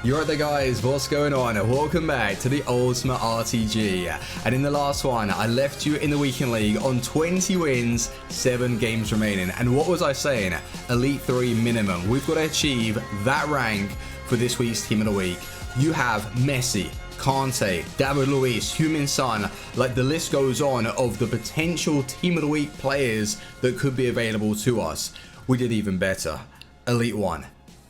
You're right there guys, what's going on? Welcome back to the Ultimate RTG. And in the last one, I left you in the weekend league on 20 wins, 7 games remaining. And what was I saying? Elite 3 minimum. We've got to achieve that rank for this week's Team of the Week. You have Messi, Kante, David Luiz, Heung-min Son, like the list goes on of the potential Team of the Week players that could be available to us. We did even better. Elite 1.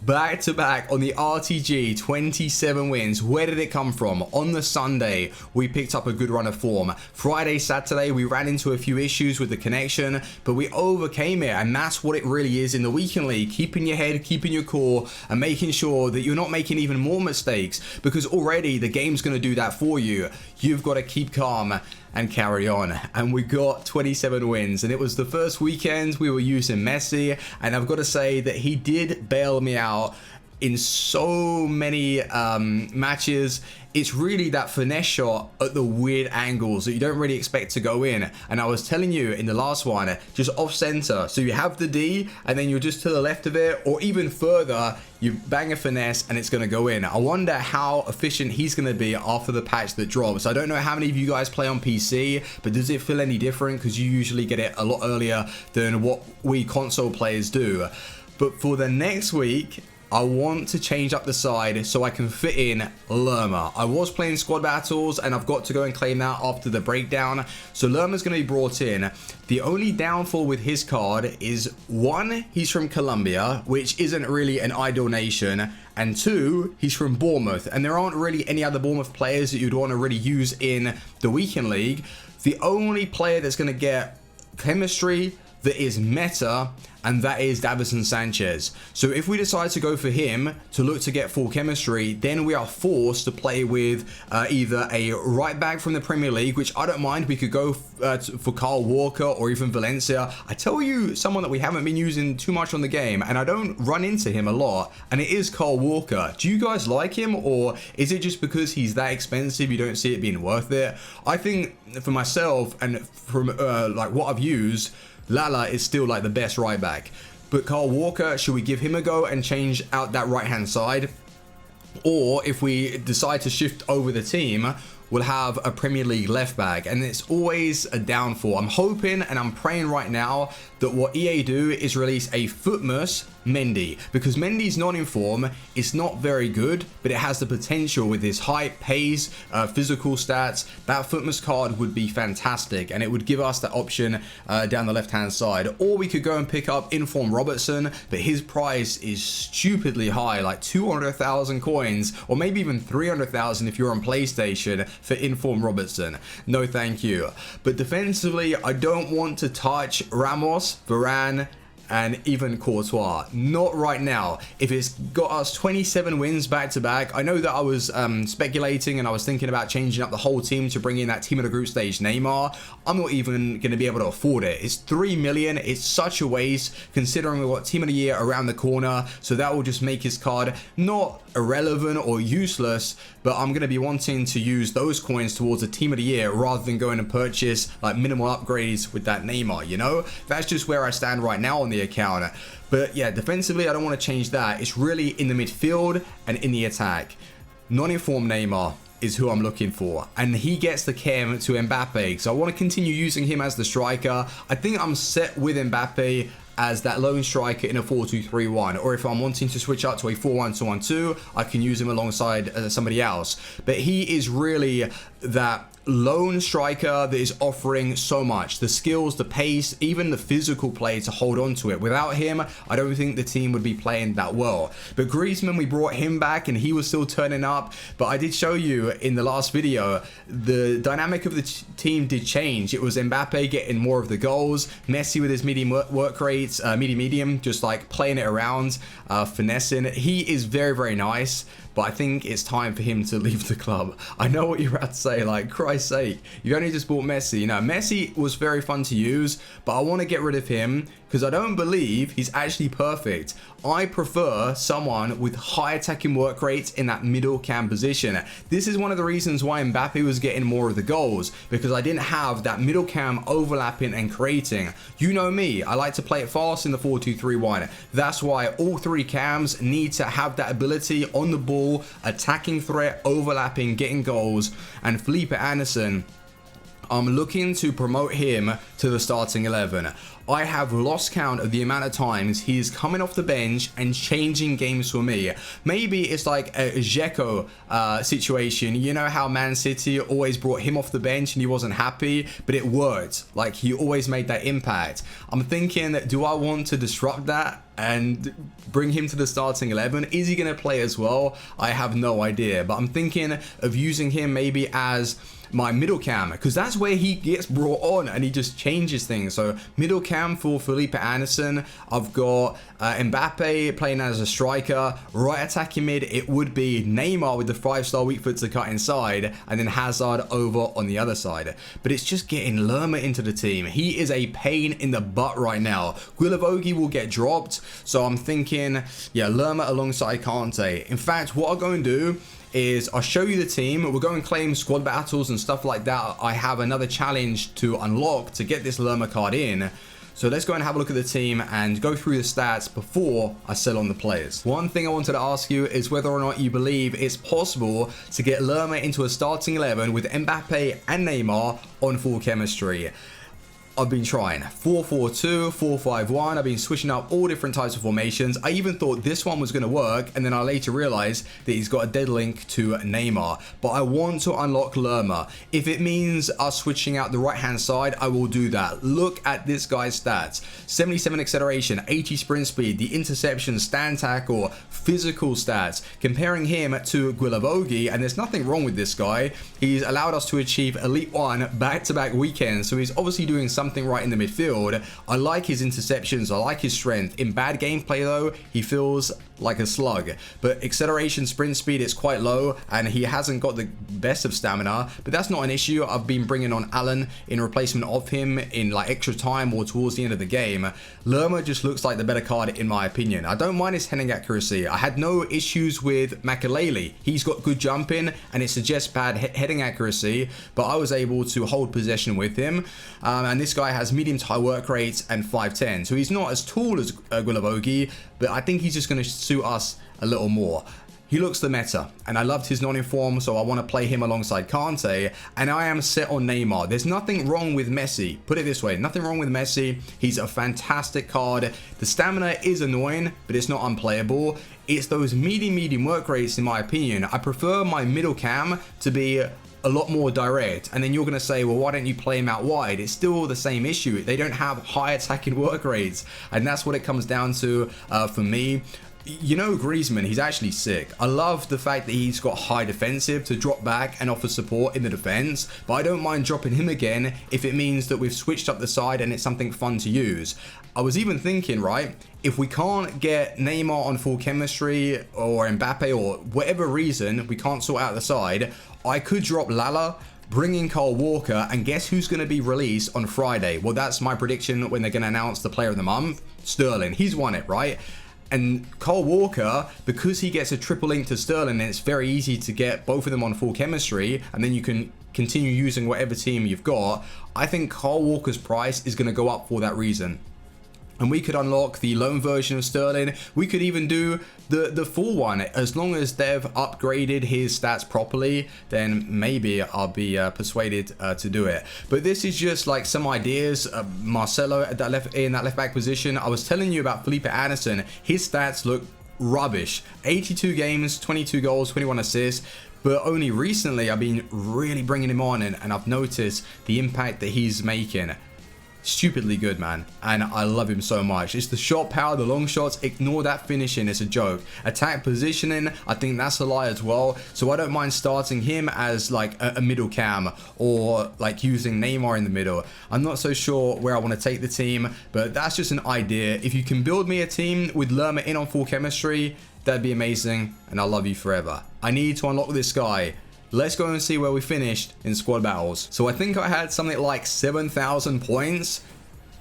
Back to back on the RTG, 27 wins. Where did it come from? On the Sunday, we picked up a good run of form. Friday, Saturday, we ran into a few issues with the connection, but we overcame it, and that's what it really is in the weekend league. Keeping your head, keeping your core, and making sure that you're not making even more mistakes, because already the game's going to do that for you. You've got to keep calm and carry on. And we got 27 wins, and it was the first weekend we were using Messi, and I've got to say that he did bail me out in so many matches. It's really that finesse shot at the weird angles that you don't really expect to go in. And I was telling you in the last one, just off center. So you have the D and then you're just to the left of it, or even further, you bang a finesse and it's going to go in. I wonder how efficient he's going to be after the patch that drops. I don't know how many of you guys play on PC, but does it feel any different? Because you usually get it a lot earlier than what we console players do. But for the next week, I want to change up the side so I can fit in Lerma. I was playing squad battles and I've got to go and claim that after the breakdown. So Lerma's going to be brought in. The only downfall with his card is 1, he's from Colombia, which isn't really an ideal nation. And 2, he's from Bournemouth. And there aren't really any other Bournemouth players that you'd want to really use in the weekend league. The only player that's going to get chemistry that is meta, and that is Davinson Sanchez. So if we decide to go for him to look to get full chemistry, then we are forced to play with either a right back from the Premier League, which I don't mind. We could go for Kyle Walker or even Valencia. I tell you, someone that we haven't been using too much on the game, and I don't run into him a lot, and it is Kyle Walker. Do you guys like him, or is it just because he's that expensive you don't see it being worth it? I think for myself and from like what I've used, Lala is still like the best right back. But Kyle Walker, should we give him a go and change out that right hand side? Or if we decide to shift over the team, we'll have a Premier League left back, and it's always a downfall. I'm hoping and I'm praying right now that what EA do is release a Footmus Mendy, because Mendy's not in form. It's not very good, but it has the potential with his height, pace, physical stats. That Footmus card would be fantastic, and it would give us that option down the left hand side. Or we could go and pick up Inform Robertson, but his price is stupidly high, like 200,000 coins, or maybe even 300,000 if you're on PlayStation for Inform Robertson. No thank you. But defensively, I don't want to touch Ramos, Varane, and even Courtois. Not right now. If it's got us 27 wins back to back, I know that I was speculating and I was thinking about changing up the whole team to bring in that team of the group stage Neymar. I'm not even going to be able to afford it. It's 3 million. It's such a waste considering we've got team of the year around the corner. So that will just make his card not irrelevant or useless, but I'm going to be wanting to use those coins towards a team of the year rather than going and purchase like minimal upgrades with that Neymar, you know? That's just where I stand right now on the account. But yeah, defensively, I don't want to change that. It's really in the midfield and in the attack. Non-informed Neymar is who I'm looking for, and he gets the chem to Mbappe, so I want to continue using him as the striker. I think I'm set with Mbappe as that lone striker in a 4-2-3-1, or if I'm wanting to switch up to a 4-1-2-1-2, I can use him alongside somebody else. But he is really that lone striker that is offering so much, the skills, the pace, even the physical play to hold on to it. Without him, I don't think the team would be playing that well. But Griezmann, we brought him back and he was still turning up, but I did show you in the last video the dynamic of the team did change. It was Mbappe getting more of the goals, Messi with his medium work rates, medium, just like playing it around, finessing. He is very, very nice, but I think it's time for him to leave the club. I know what you're about to say, like, Christ's sake, you only just bought Messi. You know, Messi was very fun to use, but I want to get rid of him because I don't believe he's actually perfect. I prefer someone with high attacking work rates in that middle cam position. This is one of the reasons why Mbappe was getting more of the goals, because I didn't have that middle cam overlapping and creating. You know me, I like to play it fast in the 4-2-3-1. That's why all three cams need to have that ability on the ball, attacking threat, overlapping, getting goals. And Felipe Anderson, I'm looking to promote him to the starting 11. I have lost count of the amount of times he's coming off the bench and changing games for me. Maybe it's like a Dzeko situation. You know how Man City always brought him off the bench and he wasn't happy, but it worked. Like, he always made that impact. I'm thinking, do I want to disrupt that and bring him to the starting 11? Is he going to play as well? I have no idea, but I'm thinking of using him maybe as my middle cam, because that's where he gets brought on and he just changes things. So middle cam for Felipe Anderson. I've got Mbappe playing as a striker. Right attacking mid, it would be Neymar with the 5-star weak foot to cut inside, and then Hazard over on the other side. But it's just getting Lerma into the team. He is a pain in the butt right now. Guilavogui will get dropped, so I'm thinking, yeah, Lerma alongside Kante. In fact, what I'll go and do is I'll show you the team. We'll go and claim squad battles and stuff like that. I have another challenge to unlock to get this Lerma card in. So let's go and have a look at the team and go through the stats before I sell on the players. One thing I wanted to ask you is whether or not you believe it's possible to get Lerma into a starting 11 with Mbappe and Neymar on full chemistry. I've been trying 4-4-2, 4-5-1. I've been switching up all different types of formations. I even thought this one was going to work, and then I later realized that he's got a dead link to Neymar. But I want to unlock Lerma. If it means us switching out the right hand side, I will do that. Look at this guy's stats: 77 acceleration, 80 sprint speed, the interception, stand tackle, physical stats. Comparing him to Guilavogui, and there's nothing wrong with this guy. He's allowed us to achieve Elite 1 back-to-back weekends, so he's obviously doing something right in the midfield. I like his interceptions, I like his strength. In bad gameplay though, he feels like a slug, but acceleration, sprint speed, it's quite low, and he hasn't got the best of stamina, but that's not an issue. I've been bringing on Alan in replacement of him in like extra time or towards the end of the game. Lerma just looks like the better card in my opinion. I don't mind his heading accuracy. I had no issues with Makalele. He's got good jumping and it suggests bad heading accuracy, but I was able to hold possession with him, and this guy has medium to high work rates and 5'10", so he's not as tall as Guilavogui, but I think he's just going to suit us a little more. He looks the meta, and I loved his non-inform, so I want to play him alongside Kante, and I am set on Neymar. There's nothing wrong with Messi. Put it this way, nothing wrong with Messi. He's a fantastic card. The stamina is annoying, but it's not unplayable. It's those medium work rates, in my opinion. I prefer my middle cam to be a lot more direct, and then you're going to say, well, why don't you play him out wide? It's still the same issue. They don't have high attacking work rates, and that's what it comes down to for me. You know, Griezmann, he's actually sick. I love the fact that he's got high defensive to drop back and offer support in the defense, but I don't mind dropping him again if it means that we've switched up the side and it's something fun to use. I was even thinking, right, if we can't get Neymar on full chemistry, or Mbappe, or whatever reason we can't sort out the side, I could drop Lala, bring in Kyle Walker, and guess who's going to be released on Friday? Well, that's my prediction when they're going to announce the player of the month. Sterling. He's won it, right? And Kyle Walker, because he gets a triple link to Sterling, and it's very easy to get both of them on full chemistry, and then you can continue using whatever team you've got, I think Kyle Walker's price is going to go up for that reason. And we could unlock the loan version of Sterling. We could even do the full one. As long as they've upgraded his stats properly, then maybe I'll be persuaded to do it. But this is just like some ideas. Marcelo at that in that left back position. I was telling you about Felipe Anderson. His stats look rubbish. 82 games, 22 goals, 21 assists. But only recently I've been really bringing him on, and I've noticed the impact that he's making. Stupidly good, man, and I love him so much. It's the shot power, the long shots. Ignore that finishing, it's a joke. Attack positioning, I think that's a lie as well, so I don't mind starting him as like a middle cam, or like using Neymar in the middle. I'm not so sure where I want to take the team, but that's just an idea. If you can build me a team with Lerma in on full chemistry, that'd be amazing, and I'll love you forever. I need to unlock this guy. Let's go and see where we finished in squad battles. So I think I had something like 7,000 points.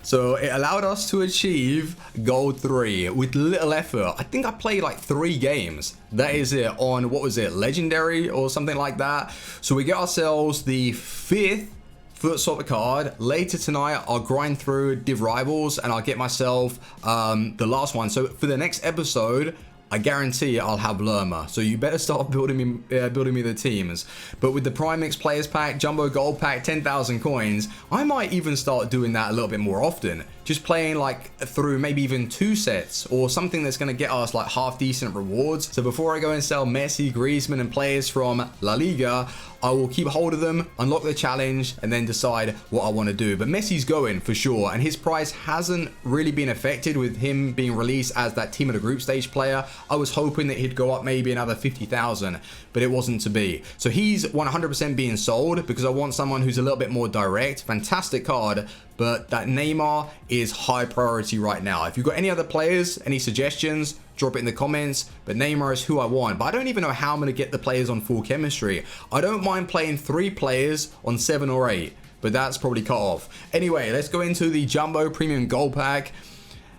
So it allowed us to achieve gold 3 with little effort. I think I played like 3 games. That is it on, what was it, legendary or something like that. So we get ourselves the 5th foot solver card. Later tonight I'll grind through Div Rivals and I'll get myself the last one. So for the next episode, I guarantee I'll have Lerma, so you better start building me the teams. But with the Prime Mix Players Pack, Jumbo Gold Pack, 10,000 coins, I might even start doing that a little bit more often. Just playing like through maybe even 2 sets or something that's going to get us like half decent rewards. So before I go and sell Messi, Griezmann and players from La Liga, I will keep hold of them, unlock the challenge and then decide what I want to do. But Messi's going for sure, and his price hasn't really been affected with him being released as that team of the group stage player. I was hoping that he'd go up maybe another 50,000, but it wasn't to be. So he's 100% being sold because I want someone who's a little bit more direct. Fantastic card, but that Neymar is high priority right now. If you've got any other players, any suggestions, drop it in the comments. But Neymar is who I want, but I don't even know how I'm going to get the players on full chemistry. I don't mind playing 3 players on 7 or 8, but that's probably cut off. Anyway, let's go into the Jumbo Premium Gold Pack.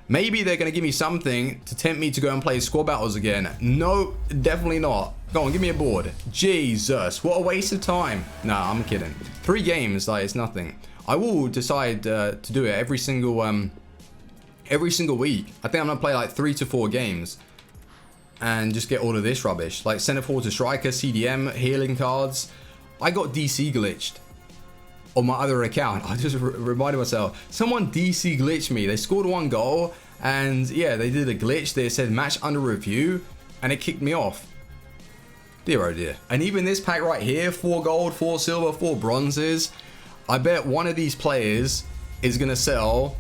Maybe they're going to give me something to tempt me to go and play squad battles again. No, definitely not. Go on, give me a board. Jesus, what a waste of time. Nah, I'm kidding. 3 games, like, it's nothing. I will decide to do it every single week. I think I'm gonna play like 3 to 4 games and just get all of this rubbish, like center forward to striker, CDM, healing cards. I got DC glitched on my other account. I just reminded myself, someone DC glitched me. They scored 1 goal and yeah, they did a glitch. They said match under review and it kicked me off. Dear oh dear. And even this pack right here, 4 gold, 4 silver, 4 bronzes. I bet one of these players is gonna sell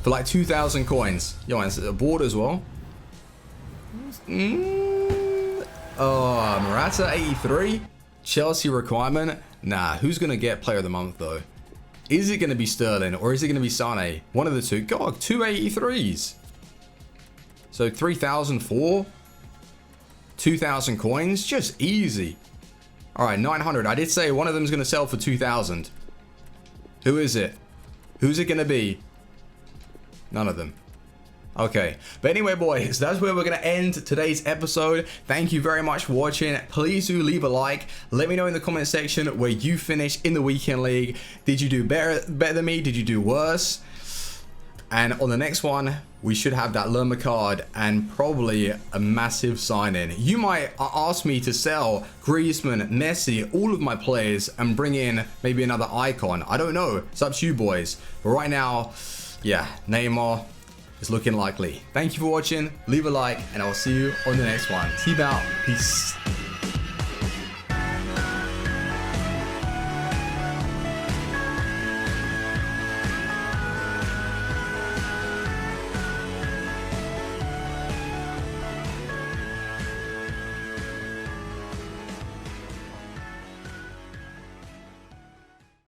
for like 2,000 coins. Yo, and it's a board as well. Oh, Morata 83. Chelsea requirement. Nah, who's gonna get player of the month though? Is it gonna be Sterling or is it gonna be Sane? One of the two. God, 2 83s. So 3,004. 2,000 coins, just easy. All right, 900. I did say one of them is gonna sell for 2,000. Who is it? Who's it gonna be? None of them. Okay, but anyway boys, that's where we're gonna end today's episode. Thank you very much for watching. Please do leave a like. Let me know in the comment section where you finished in the weekend league. Did you do better than me? Did you do worse? And on the next one, we should have that Lerma card and probably a massive sign-in. You might ask me to sell Griezmann, Messi, all of my players and bring in maybe another icon. I don't know. It's up to you boys. But right now, yeah, Neymar is looking likely. Thank you for watching. Leave a like and I'll see you on the next one. Team out. Peace.